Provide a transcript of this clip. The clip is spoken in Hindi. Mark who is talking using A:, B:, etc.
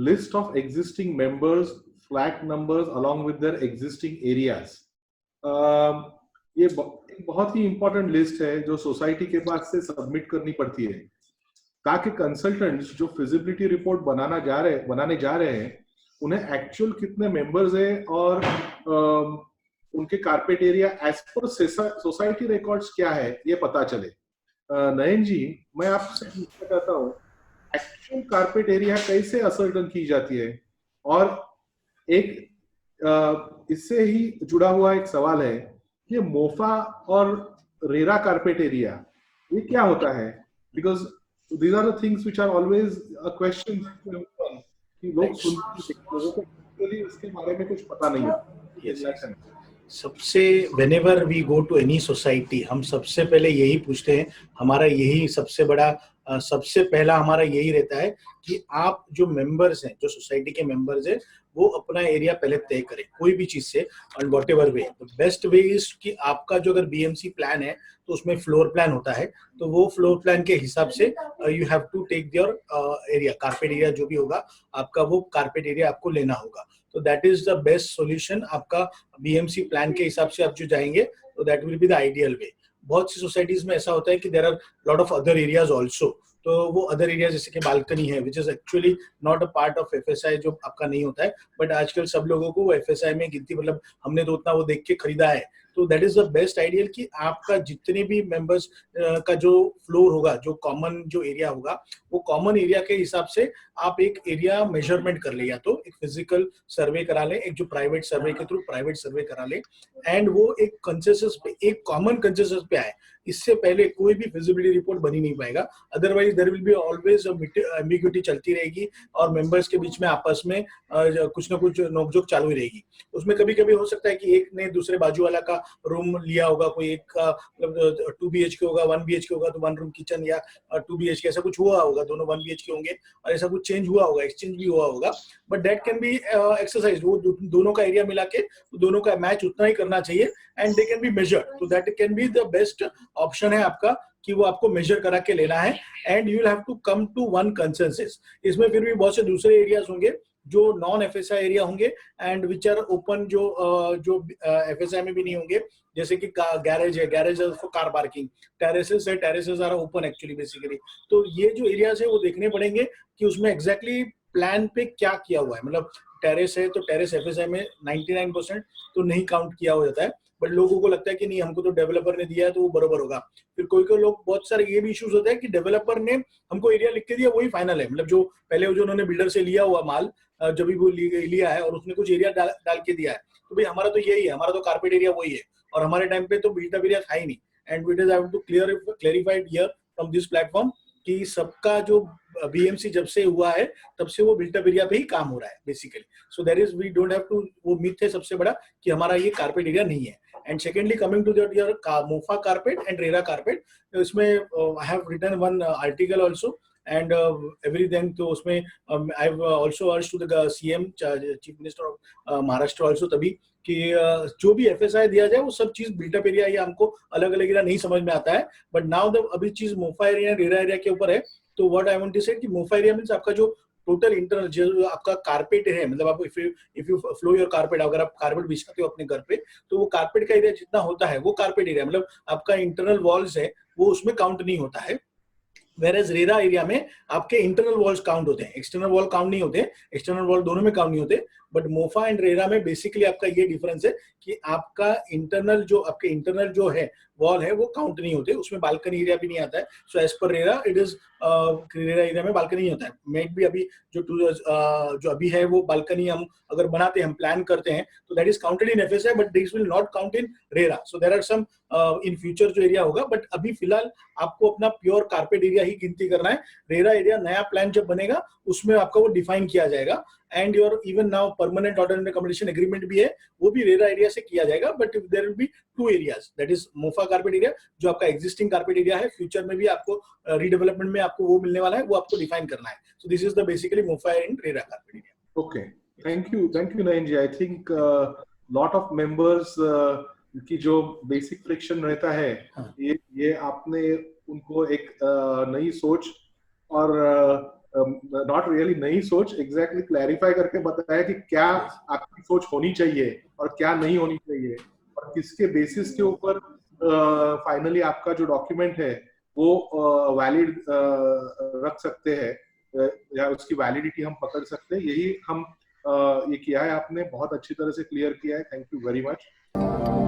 A: list of existing members, flat numbers along with their existing areas. ये एक बहुत ही इंपॉर्टेंट लिस्ट है जो सोसाइटी के पास से सबमिट करनी पड़ती है, ताकि कंसल्टेंट्स जो फिजिबिलिटी रिपोर्ट बनाने जा रहे हैं उन्हें एक्चुअल कितने मेंबर्स है और उनके carpet area as per society records क्या है ये पता चले। नयन जी, मैं आपसे पूछना चाहता हूँ, एक्चुअल कारपेट एरिया कैसे असर्टन की जाती है? और एक इससे ही जुड़ा हुआ एक सवाल है कि मोफा और रेरा कारपेट एरिया ये क्या होता है? Because these are the things which are always a question कि लोग सुनते हैं, लोगों को इसके बारे में कुछ पता नहीं है।
B: सबसे whenever we go to any society, हम सबसे पहले यही पूछते हैं, हमारा यही सबसे बड़ा सबसे पहला हमारा यही रहता है कि आप जो मेंबर्स हैं, जो सोसाइटी के मेंबर्स हैं, वो अपना एरिया पहले तय करें कोई भी चीज से, और what ever way the best way is कि आपका जो अगर बीएमसी प्लान है तो उसमें फ्लोर प्लान होता है, तो वो फ्लोर प्लान के हिसाब से you have to take your area, carpet area जो भी होगा आपका, वो कारपेट एरिया आपको लेना होगा। तो that is the best solution. आपका बीएमसी प्लान के हिसाब से आप जो जाएंगे तो that will be the ideal way. बहुत सी सोसाइटीज में ऐसा होता है कि there are lot of other areas also, तो वो अदर एरिया जैसे कि बालकनी है which is actually not a part of FSI, जो आपका नहीं होता है, बट आजकल सब लोगों को वो एफएसआई में गिनती, मतलब हमने तो उतना वो देख के खरीदा है। तो that is the best ideal कि आपका जितने भी मेंबर्स का जो फ्लोर होगा, जो कॉमन जो एरिया होगा, वो कॉमन एरिया के हिसाब से आप एक एरिया मेजरमेंट कर ले, या तो एक फिजिकल सर्वे करा ले, एक जो प्राइवेट सर्वे के थ्रू प्राइवेट सर्वे करा ले, एंड वो एक कंसेंसस पे, एक कॉमन कंसेंसस पे आए। इससे पहले कोई भी फिजिबिलिटी रिपोर्ट बनी नहीं पाएगा, otherwise there will be always ambiguity चलती रहेगी और मेंबर्स के बीच में आपस में कुछ ना कुछ नोकझोंक चालू ही रहेगी। उसमें कभी कभी हो सकता है कि एक ने दूसरे बाजू वाला का रूम लिया होगा, कोई एक का मतलब 2 BHK होगा, 1 BHK होगा, तो 1 रूम किचन, या 2 BHK ऐसा कुछ हुआ होगा, दोनों 1 BHK होंगे और ऐसा कुछ चेंज हुआ होगा, एक्सचेंज भी हुआ होगा, but that can be exercise. वो दोनों का एरिया मिला के दोनों का मैच उतना ही करना चाहिए, and they can be measured, तो that can be the best option है आपका कि वो आपको मेजर करा के लेना है, and you will have to come to one consensus. इसमें फिर भी बहुत से दूसरे एरियाज होंगे जो नॉन एफएसआई एरिया होंगे एंड विच आर ओपन, जो एफएसआई में भी नहीं होंगे, जैसे कि गैरेज है, garage for car parking, terraces है, terraces are open actually basically. तो ये जो एरियाज है वो देखने पड़ेंगे कि उसमें एग्जैक्टली प्लान पे क्या किया हुआ है। मतलब टेरेस है तो टेरेस एफएसआई में 99% तो नहीं काउंट किया हो जाता है, बट लोगों को लगता है कि नहीं, हमको तो डेवलपर ने दिया है तो वो बरोबर होगा। फिर कोई कोई लोग, बहुत सारे ये भी इश्यूज होते हैं कि डेवलपर ने हमको एरिया लिख के दिया वही फाइनल है, मतलब जो पहले जो उन्होंने बिल्डर से लिया हुआ माल जब भी वो लिया है और उसने कुछ एरिया डाल के दिया है, तो भाई हमारा तो यही है, हमारा तो कारपेट एरिया वही है, और हमारे टाइम पे तो बिल्ट अप एरिया था ही नहीं। And it is I want to clarified here from this platform कि सबका जो बीएमसी जब से हुआ है तब से वो बिल्ट अप एरिया पे ही काम हो रहा है basically. So that is we don't have to, वो मिथ है सबसे बड़ा कि हमारा ये कारपेट एरिया नहीं है। And secondly, coming to your Mofa carpet and RERA carpet, इसमें I have written one article also, and everything, तो उसमें I have also urged to the CM, Chief Minister of Maharashtra also, तभी कि जो भी FSI दिया जाए वो सब चीज बिल्टअप एरिया या हमको अलग अलग एरिया नहीं समझ में आता है, बट नाउ अभी चीज मोफा एरिया रेरा एरिया के ऊपर है। तो व्हाट आई वांट टू से कि मोफा एरिया मींस आपका जो टोटल इंटरनल जो आपका कारपेट है, मतलब आप if you flow your carpet, अगर आप कारपेट बिछाते हो अपने घर पे तो वो कारपेट का एरिया जितना होता है वो कारपेट एरिया, मतलब आपका इंटरनल वॉल्स है वो उसमें काउंट नहीं होता है। वेरेज रेरा एरिया में आपके इंटरनल वॉल्स काउंट होते हैं, एक्सटर्नल वॉल काउंट नहीं होते, एक्सटर्नल वॉल दोनों में काउंट नहीं होते। बट मोफा एंड रेरा में बेसिकली आपका ये डिफरेंस है कि आपका इंटरनल जो है वॉल है वो काउंट नहीं होते, उसमें बालकनी एरिया भी नहीं आता है। So as per RERA it is RERA area में बालकनी नहीं होता है। मेट भी अभी जो अभी है वो बालकनी हम अगर बनाते हैं, हम प्लान करते हैं, तो that is counted in FSI, but this will not count in RERA. So there are some in future जो एरिया होगा, बट अभी फिलहाल आपको अपना प्योर कारपेट एरिया ही गिनती करना है। रेरा एरिया नया प्लान जब बनेगा उसमें आपका वो डिफाइन किया जाएगा, and your even now permanent order and communication agreement भी है, वो भी रेरा एरिया से किया जाएगा। But there will be 2 areas, that is MOFA carpet area जो आपका एग्जिस्टिंग कारपेट एरिया है, फ्यूचर में भी आपको रीडेवलपमेंट में आपको वो मिलने वाला है, वो आपको डिफाइन करना है। So this is the basically MOFA and RERA carpet area.
A: Okay, thank you Nayan ji. I think lot of members की जो बेसिक फ्रिक्शन रहता है, ये आपने उनको एक नई सोच और नॉट रियली नई सोच, एग्जैक्टली क्लैरिफाई करके बताया कि क्या आपकी सोच होनी चाहिए और क्या नहीं होनी चाहिए, और किसके बेसिस के ऊपर फाइनली आपका जो डॉक्यूमेंट है वो वैलिड रख सकते हैं, या उसकी वैलिडिटी हम पकड़ सकते हैं। यही हम ये किया है, आपने बहुत अच्छी तरह से क्लियर किया है, थैंक यू वेरी मच।